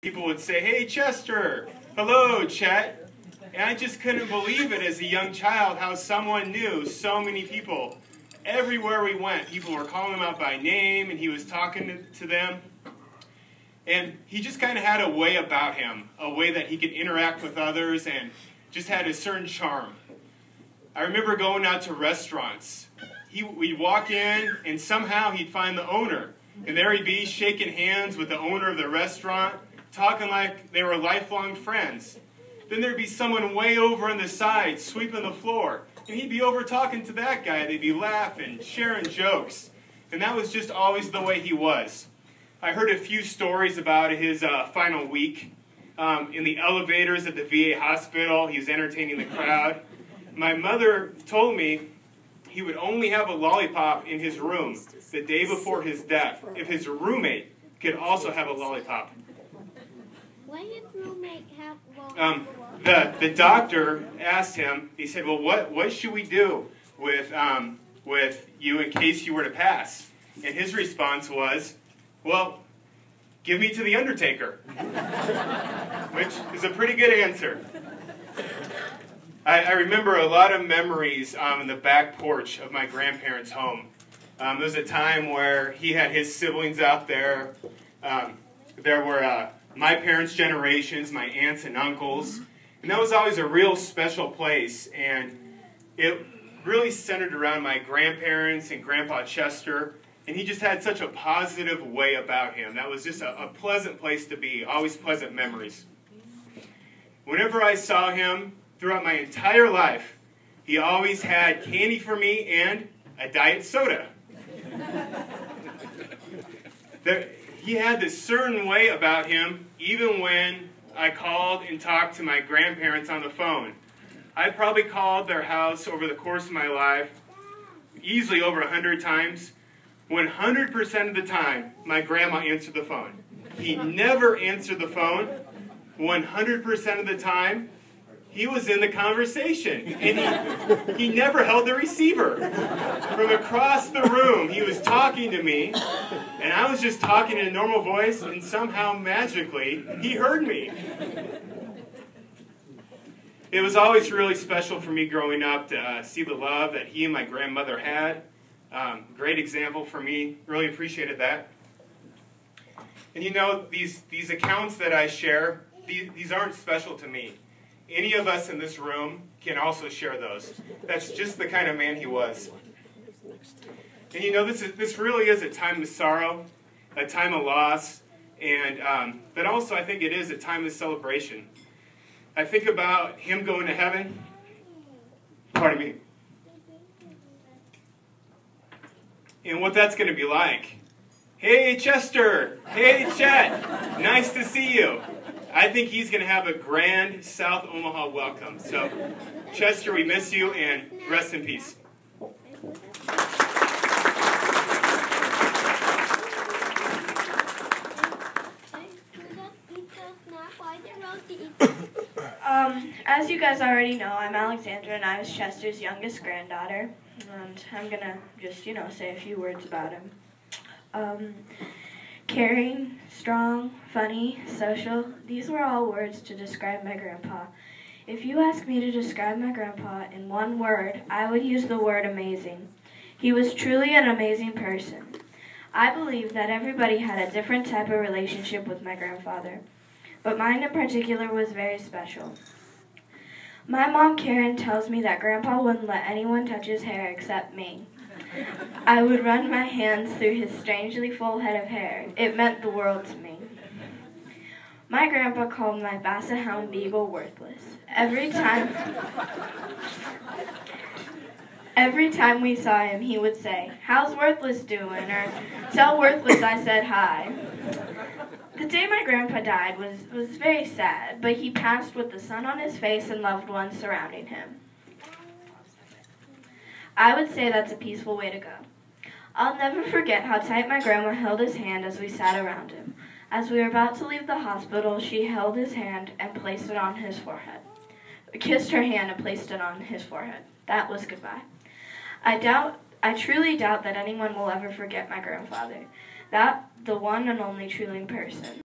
People would say, "Hey, Chester." "Hello, Chet." And I just couldn't believe it as a young child how someone knew so many people. Everywhere we went, people were calling him out by name, and he was talking to them. And he just kind of had a way about him, a way that he could interact with others and just had a certain charm. I remember going out to restaurants. We'd walk in, and somehow he'd find the owner. And there he'd be shaking hands with the owner of the restaurant, talking like they were lifelong friends. Then there'd be someone way over on the side sweeping the floor. And he'd be over talking to that guy. They'd be laughing, sharing jokes. And that was just always the way he was. I heard a few stories about his final week. In the elevators at the VA hospital, he was entertaining the crowd. My mother told me he would only have a lollipop in his room the day before his death if his roommate could also have a lollipop. Why did roommate have lollipop? The doctor asked him, he said, "Well, what should we do with you in case you were to pass?" And his response was, "Well, give me to the undertaker," which is a pretty good answer. I remember a lot of memories in the back porch of my grandparents' home. There was a time where he had his siblings out there. There were my parents' generations, my aunts and uncles. And that was always a real special place. And it really centered around my grandparents and Grandpa Chester. And he just had such a positive way about him. That was just a pleasant place to be, always pleasant memories. Whenever I saw him throughout my entire life, he always had candy for me and a diet soda. He had this certain way about him, even when I called and talked to my grandparents on the phone. I probably called their house over the course of my life, easily over 100 times. 100% of the time, my grandma answered the phone. He never answered the phone. 100% of the time, he was in the conversation. And he never held the receiver. From across the room, he was talking to me, and I was just talking in a normal voice, and somehow, magically, he heard me. It was always really special for me growing up to see the love that he and my grandmother had. Great example for me. Really appreciated that. And you know, these accounts that I share, these aren't special to me. Any of us in this room can also share those. That's just the kind of man he was. And you know, this really is a time of sorrow, a time of loss, and but also I think it is a time of celebration. I think about him going to heaven. Pardon me. And what that's going to be like. "Hey, Chester. Hey, Chet. Nice to see you." I think he's going to have a grand South Omaha welcome. So, Chester, we miss you, and rest in peace. As you guys already know, I'm Alexandra, and I was Chester's youngest granddaughter. And I'm going to just, say a few words about him. Caring, strong, funny, social, these were all words to describe my grandpa. If you ask me to describe my grandpa in one word, I would use the word amazing. He was truly an amazing person. I believe that everybody had a different type of relationship with my grandfather, but mine in particular was very special. My mom, Karen, tells me that Grandpa wouldn't let anyone touch his hair except me. I would run my hands through his strangely full head of hair. It meant the world to me. My grandpa called my Basset Hound Beagle worthless. Every time we saw him, he would say, "How's Worthless doing?" or "Tell Worthless I said hi." The day my grandpa died was very sad, but he passed with the sun on his face and loved ones surrounding him. I would say that's a peaceful way to go. I'll never forget how tight my grandma held his hand as we sat around him. As we were about to leave the hospital, she held his hand and placed it on his forehead. Kissed her hand and placed it on his forehead. That was goodbye. I truly doubt that anyone will ever forget my grandfather. That the one and only truly person.